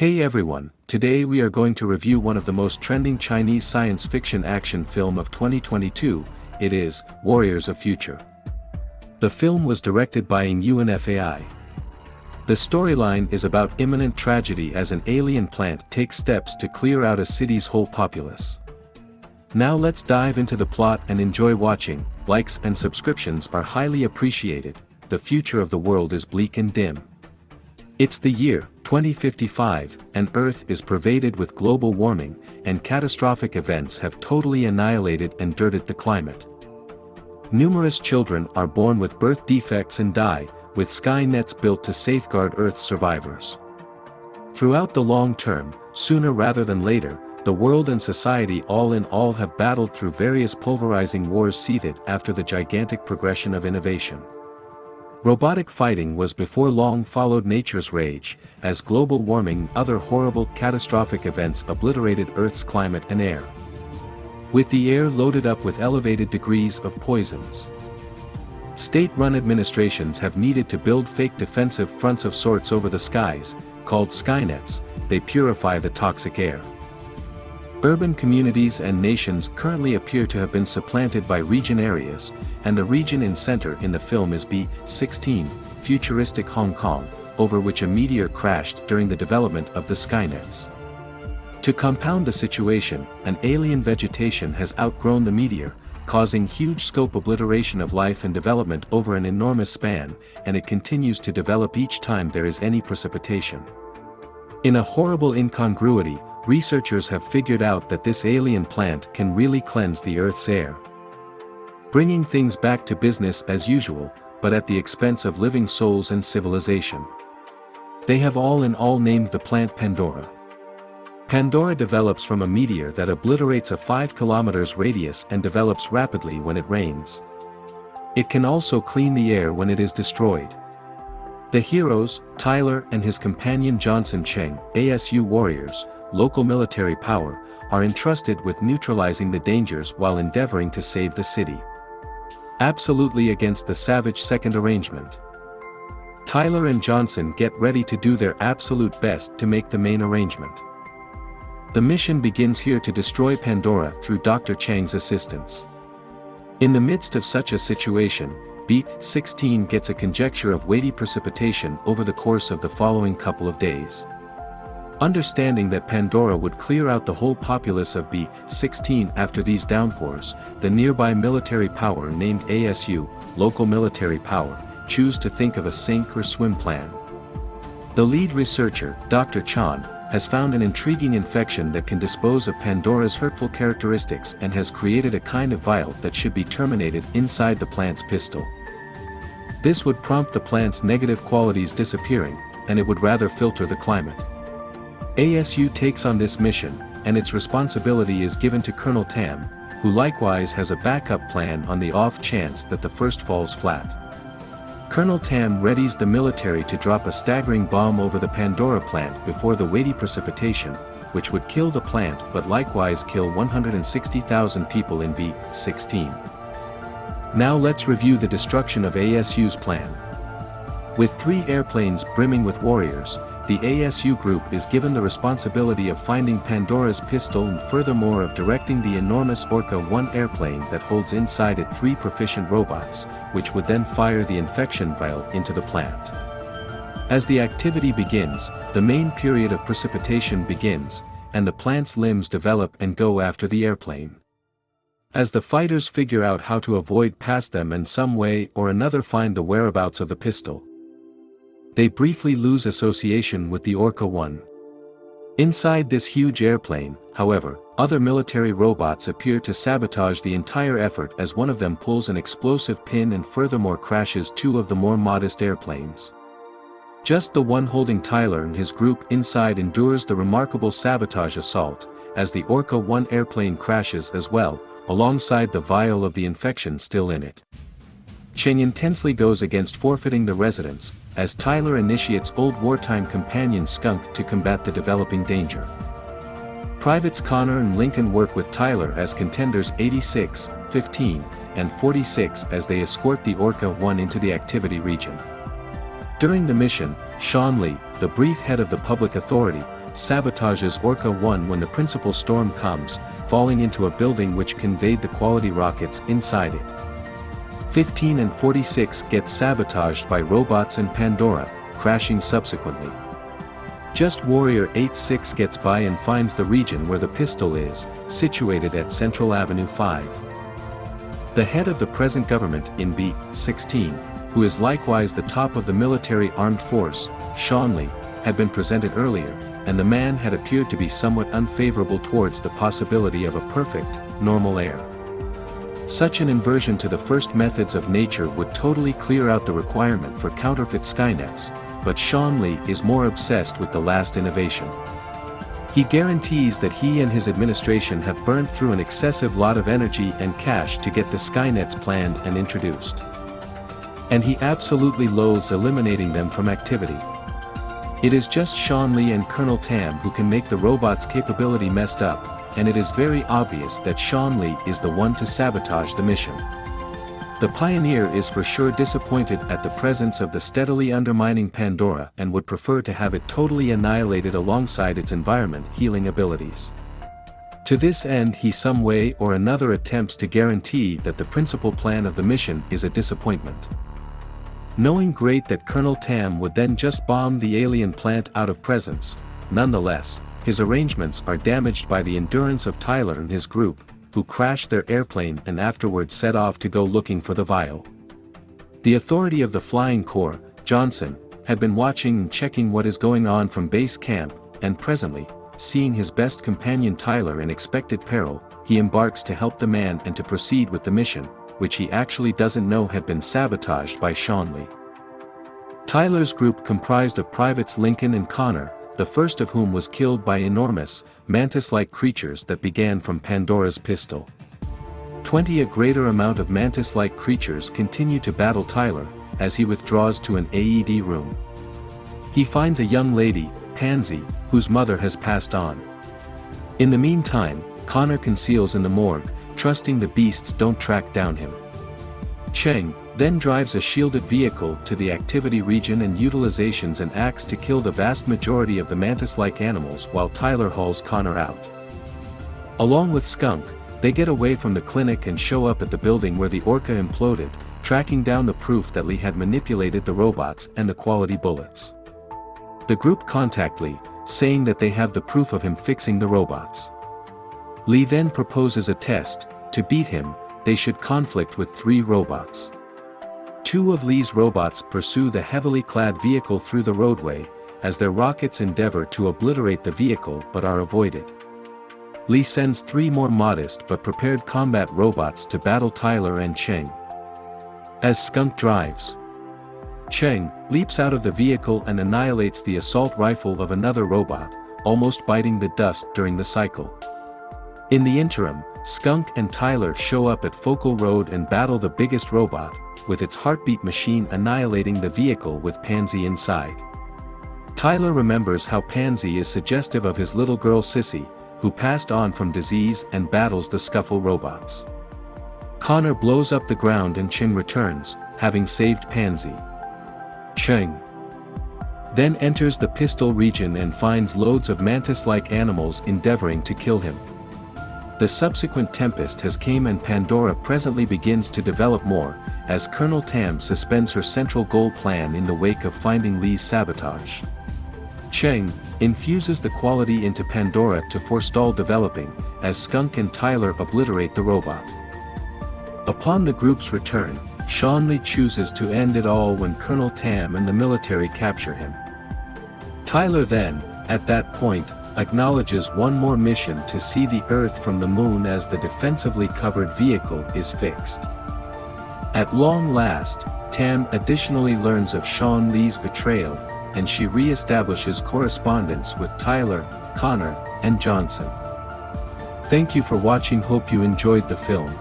Hey everyone, today we are going to review one of the most trending Chinese science fiction action film of 2022, it is, Warriors of Future. The film was directed by Yuen-fai. The storyline is about imminent tragedy as an alien plant takes steps to clear out a city's whole populace. Now let's dive into the plot and enjoy watching. Likes and subscriptions are highly appreciated. The future of the world is bleak and dim. It's the year 2055, and Earth is pervaded with global warming, and catastrophic events have totally annihilated and dirted the climate. Numerous children are born with birth defects and die, with sky nets built to safeguard Earth's survivors. Throughout the long term, sooner rather than later, the world and society all in all have battled through various pulverizing wars seeded after the gigantic progression of innovation. Robotic fighting was before long followed nature's rage, as global warming and other horrible catastrophic events obliterated Earth's climate and air. With the air loaded up with elevated degrees of poisons. State-run administrations have needed to build fake defensive fronts of sorts over the skies, called skynets. They purify the toxic air. Urban communities and nations currently appear to have been supplanted by region areas, and the region in center in the film is B-16, futuristic Hong Kong, over which a meteor crashed during the development of the skynets. To compound the situation, an alien vegetation has outgrown the meteor, causing huge scope obliteration of life and development over an enormous span, and it continues to develop each time there is any precipitation. In a horrible incongruity, researchers have figured out that this alien plant can really cleanse the Earth's air, bringing things back to business as usual, but at the expense of living souls and civilization. They have all in all named the plant Pandora. Pandora develops from a meteor that obliterates a 5 km radius and develops rapidly when it rains. It can also clean the air when it is destroyed. The heroes, Tyler and his companion Johnson Cheng, ASU warriors, local military power, are entrusted with neutralizing the dangers while endeavoring to save the city. Absolutely against the savage second arrangement. Tyler and Johnson get ready to do their absolute best to make the main arrangement. The mission begins here to destroy Pandora through Dr. Chang's assistance. In the midst of such a situation, B-16 gets a conjecture of weighty precipitation over the course of the following couple of days. Understanding that Pandora would clear out the whole populace of B-16 after these downpours, the nearby military power named ASU, local military power, choose to think of a sink or swim plan. The lead researcher, Dr. Chan, has found an intriguing infection that can dispose of Pandora's hurtful characteristics and has created a kind of vial that should be terminated inside the plant's pistil. This would prompt the plant's negative qualities disappearing, and it would rather filter the climate. ASU takes on this mission, and its responsibility is given to Colonel Tam, who likewise has a backup plan on the off chance that the first falls flat. Colonel Tam readies the military to drop a staggering bomb over the Pandora plant before the weighty precipitation, which would kill the plant but likewise kill 160,000 people in B-16. Now let's review the destruction of ASU's plan. With 3 airplanes brimming with warriors, the ASU group is given the responsibility of finding Pandora's pistol and furthermore of directing the enormous Orca-1 airplane that holds inside it 3 proficient robots, which would then fire the infection vial into the plant. As the activity begins, the main period of precipitation begins, and the plant's limbs develop and go after the airplane. As the fighters figure out how to avoid past them and some way or another find the whereabouts of the pistol, they briefly lose association with the Orca-1. Inside this huge airplane, however, other military robots appear to sabotage the entire effort as one of them pulls an explosive pin and furthermore crashes 2 of the more modest airplanes. Just the one holding Tyler and his group inside endures the remarkable sabotage assault, as the Orca-1 airplane crashes as well, alongside the vial of the infection still in it. Cheng intensely goes against forfeiting the residents, as Tyler initiates old wartime companion Skunk to combat the developing danger. Privates Connor and Lincoln work with Tyler as contenders 86, 15, and 46 as they escort the Orca-1 into the activity region. During the mission, Sean Lee, the brief head of the public authority, sabotages Orca 1 when the principal storm comes, falling into a building which conveyed the quality rockets inside it. 15 and 46 get sabotaged by robots and Pandora, crashing subsequently. Just Warrior 86 gets by and finds the region where the pistol is, situated at Central Avenue 5. The head of the present government in B-16, who is likewise the top of the military armed force, Sean Lee, had been presented earlier, and the man had appeared to be somewhat unfavorable towards the possibility of a perfect, normal air. Such an inversion to the first methods of nature would totally clear out the requirement for counterfeit Skynets, but Sean Lee is more obsessed with the last innovation. He guarantees that he and his administration have burned through an excessive lot of energy and cash to get the Skynets planned and introduced. And he absolutely loathes eliminating them from activity. It is just Sean Lee and Colonel Tam who can make the robot's capability messed up, and it is very obvious that Sean Lee is the one to sabotage the mission. The Pioneer is for sure disappointed at the presence of the steadily undermining Pandora and would prefer to have it totally annihilated alongside its environment healing abilities. To this end he some way or another attempts to guarantee that the principal plan of the mission is a disappointment. Knowing great that Colonel Tam would then just bomb the alien plant out of presence, nonetheless, his arrangements are damaged by the endurance of Tyler and his group, who crashed their airplane and afterward set off to go looking for the vial. The authority of the Flying Corps, Johnson, had been watching and checking what is going on from base camp, and presently, seeing his best companion Tyler in expected peril, he embarks to help the man and to proceed with the mission, which he actually doesn't know had been sabotaged by Sean Lee. Tyler's group comprised of Privates Lincoln and Connor, the first of whom was killed by enormous, mantis-like creatures that began from Pandora's pistol. 20 a greater amount of mantis-like creatures continue to battle Tyler, as he withdraws to an AED room. He finds a young lady, Pansy, whose mother has passed on. In the meantime, Connor conceals in the morgue, trusting the beasts don't track down him. Cheng then drives a shielded vehicle to the activity region and utilizations an axe to kill the vast majority of the mantis-like animals while Tyler hauls Connor out. Along with Skunk, they get away from the clinic and show up at the building where the Orca imploded, tracking down the proof that Lee had manipulated the robots and the quality bullets. The group contact Lee, saying that they have the proof of him fixing the robots. Lee then proposes a test. To beat him, they should conflict with 3 robots. 2 of Lee's robots pursue the heavily clad vehicle through the roadway, as their rockets endeavor to obliterate the vehicle but are avoided. Lee sends 3 more modest but prepared combat robots to battle Tyler and Cheng. As Skunk drives, Cheng leaps out of the vehicle and annihilates the assault rifle of another robot, almost biting the dust during the cycle. In the interim, Skunk and Tyler show up at Focal Road and battle the biggest robot, with its heartbeat machine annihilating the vehicle with Pansy inside. Tyler remembers how Pansy is suggestive of his little girl Sissy, who passed on from disease and battles the Scuffle robots. Connor blows up the ground and Cheng returns, having saved Pansy. Cheng then enters the pistol region and finds loads of mantis-like animals endeavoring to kill him. The subsequent tempest has come and Pandora presently begins to develop more, as Colonel Tam suspends her central goal plan in the wake of finding Lee's sabotage. Cheng infuses the quality into Pandora to forestall developing, as Skunk and Tyler obliterate the robot. Upon the group's return, Sean Lee chooses to end it all when Colonel Tam and the military capture him. Tyler then, at that point, acknowledges one more mission to see the Earth from the moon as the defensively covered vehicle is fixed. At long last, Tam additionally learns of Sean Lee's betrayal, and she re-establishes correspondence with Tyler, Connor, and Johnson. Thank you for watching. Hope you enjoyed the film.